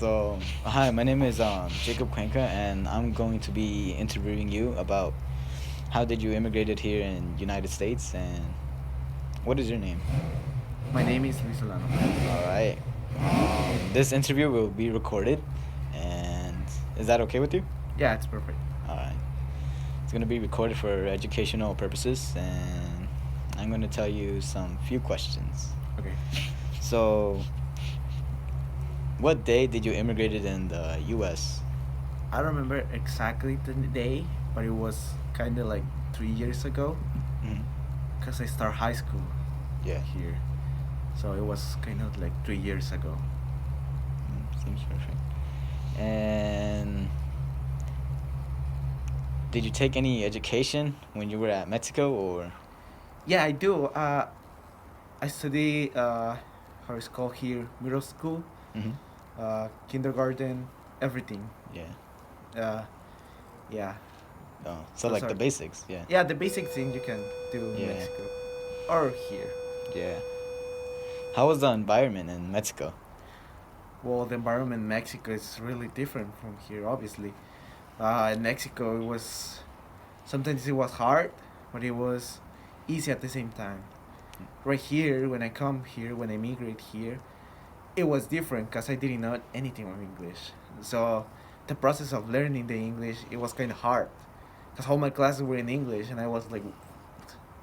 Hi, my name is Jacob Cuenca, and I'm going to be interviewing you about how did you immigrated here in United States, and what is your name? My name is Luis Solano. All right. This interview will be recorded, and is that okay with you? Yeah, it's perfect. All right. It's gonna be recorded for educational purposes, and I'm gonna tell you some few questions. Okay. So, what day did you immigrated in the U.S.? I don't remember exactly the day, but it was kind of like 3 years ago Hmm. because I start high school Yeah. here. So it was kind of like 3 years ago. Seems perfect. And did you take any education when you were at Mexico or? Yeah, I do. I study, how it's called here, middle school, Hmm. kindergarten, everything. Yeah. Uh, yeah, Oh, so those like the are, basics. Yeah. yeah, the basic thing you can do in Yeah. Mexico or here. Yeah. How was the environment in Mexico? Well, the environment in Mexico is really different from here, obviously. In Mexico, it was sometimes it was hard, but it was easy at the same time. Right here, when I come here, when I migrate here, it was different because I didn't know anything of English. So the process of learning the English, it was kind of hard because all my classes were in English, and I was like,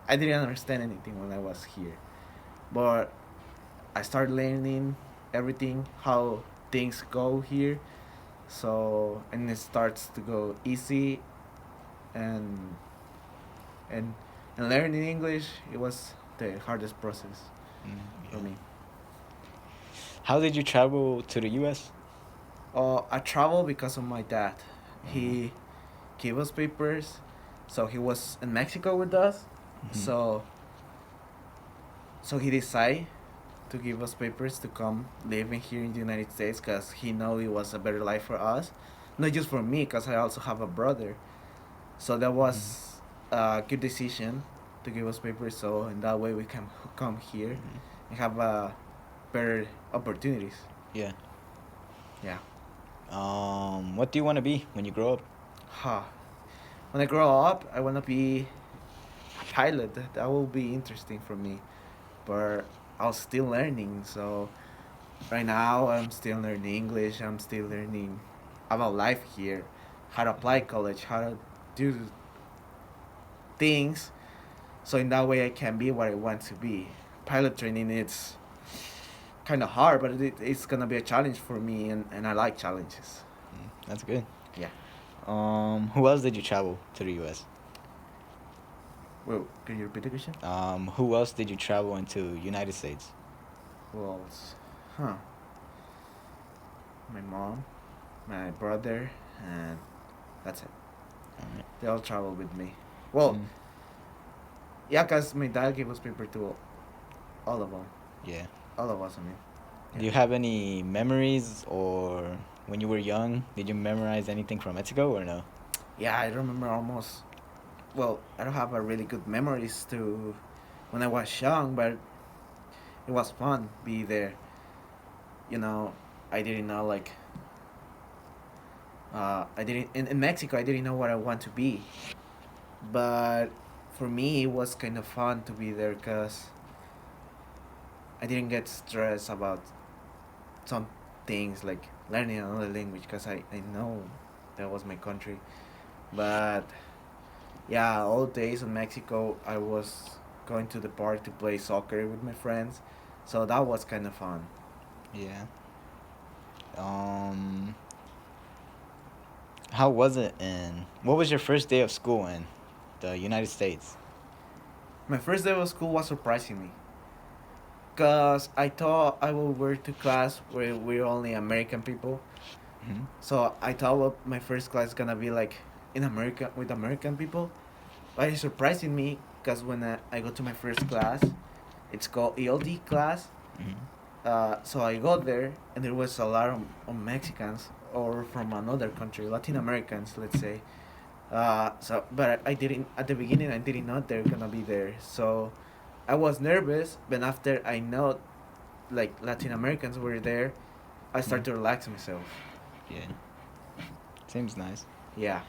I didn't understand anything when I was here. But I started learning everything, how things go here. So and it starts to go easy, and and and learning English, it was the hardest process for Yeah. me. How did you travel to the U.S.? I traveled because of my dad. Uh-huh. He gave us papers, so he was in Mexico with us. Hmm. So he decided to give us papers to come live in here in the United States because he know it was a better life for us, not just for me because I also have a brother. So that Hmm. was a good decision to give us papers. So in that way we can come here Hmm. and have better opportunities. Yeah. Yeah. What do you want to be when you grow up? Huh. When I grow up, I wanna be a pilot. That will be interesting for me. But I'm still learning. So right now I'm still learning English. I'm still learning about life here, how to apply college, how to do things. So in that way I can be what I want to be. Pilot training, it's kind of hard, but it's gonna be a challenge for me, and I like challenges. That's good. Yeah. Who else did you travel to the U.S.? Well, can you repeat the question? Who else did you travel into United States? Well, huh? My mom, my brother, and that's it. All right. They all travel with me. Well, Mm, yeah, cause my dad gave us paper to all of them, yeah. all of us. I mean, Do yeah. you have any memories, or when you were young, did you memorize anything from Mexico or no? Yeah, I remember almost. Well, I don't have a really good memories to when I was young, but it was fun be there. You know, I didn't know like I didn't in Mexico. I didn't know what I want to be, but for me it was kind of fun to be there because I didn't get stressed about some things like learning another language because I know that was my country. But yeah, all days in Mexico I was going to the park to play soccer with my friends, so that was kind of fun. Yeah. Um, how was it in? What was your first day of school in the United States? My first day of school was surprising me because I thought I would go to class where we're only American people. Hmm. So I thought my first class gonna be like in America with American people. But it's surprising me because when I go to my first class, it's called ELD class. Hmm. So I got there and there was a lot of Mexicans or from another country, Latin Americans, let's say. But I didn't at the beginning. I didn't know they're gonna be there. So I was nervous, but after I know like Latin Americans were there, I start to relax myself. Yeah. Seems nice. Yeah.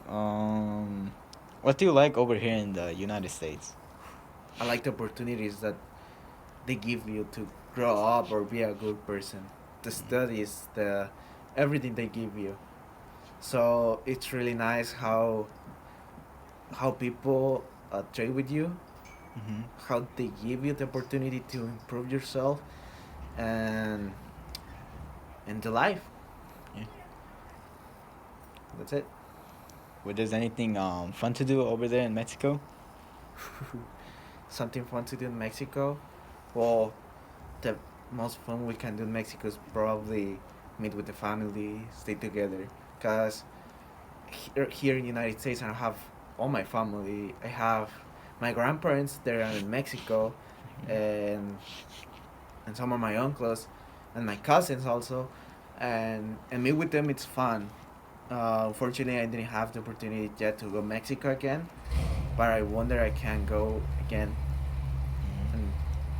Um, what do you like over here in the United States? I like the opportunities that they give you to grow up or be a good person. The studies, the everything they give you. So it's really nice how people trade with you, Mm-hmm. how they give you the opportunity to improve yourself, and the life. Yeah. That's it. Well, there's anything fun to do over there in Mexico? Something fun to do in Mexico. Well, the most fun we can do in Mexico is probably meet with the family, stay together. Cause here in the United States, I have all my family. I have my grandparents. They're in Mexico, and some of my uncles, and my cousins also, and meet with them. It's fun. Unfortunately, I didn't have the opportunity yet to go Mexico again, but I wonder I can go again in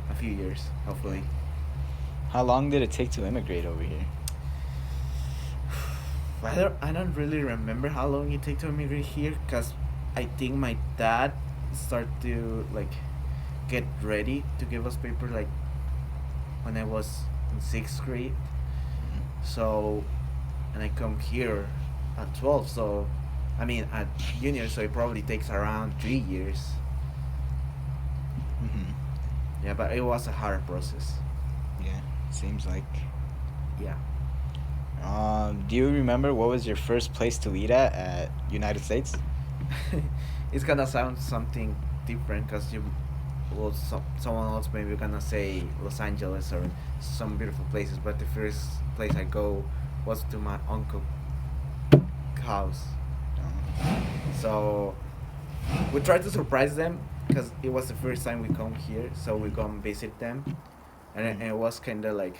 a few years, hopefully. How long did it take to immigrate over here? I don't really remember how long it took to immigrate here, cause I think my dad started to like get ready to give us paper like when I was in sixth grade. So, and I come here at 12. So, I mean at junior. So it probably takes around 3 years. Mm-hmm. Yeah, but it was a hard process. Yeah, seems like. Yeah. Do you remember what was your first place to eat at United States? It's gonna sound something different because someone else maybe gonna say Los Angeles or some beautiful places, but the first place I go was to my uncle house. So we tried to surprise them because it was the first time we come here, so we come visit them, and it was kind of like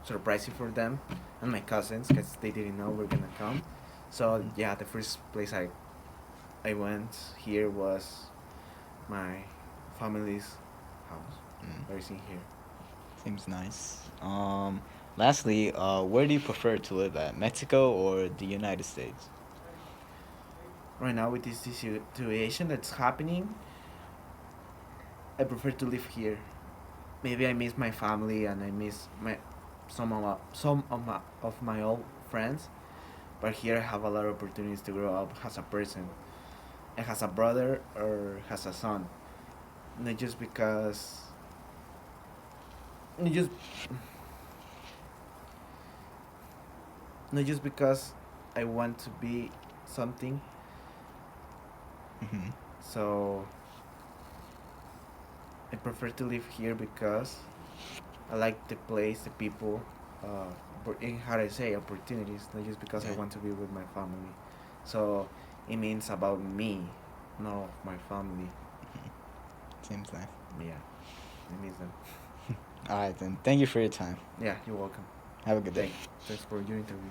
surprising for them and my cousins because they didn't know we're gonna come. So yeah, the first place I went here was my family's house. Mm, Everything here. seems nice. Lastly, where do you prefer to live at, Mexico or the United States? Right now with this situation that's happening, I prefer to live here. Maybe I miss my family and I miss my some of my old friends, but here I have a lot of opportunities to grow up as a person, and as a brother or as a son. Not just because, not just, not just because I want to be something. Mm-hmm. So I prefer to live here because I like the place, the people, and how do I say opportunities, not just because I Yeah, want to be with my family. So it means about me, not my family. seems nice. Yeah, it means them. All right then. Thank you for your time. Yeah, you're welcome. Have a good day. Thanks for your interview.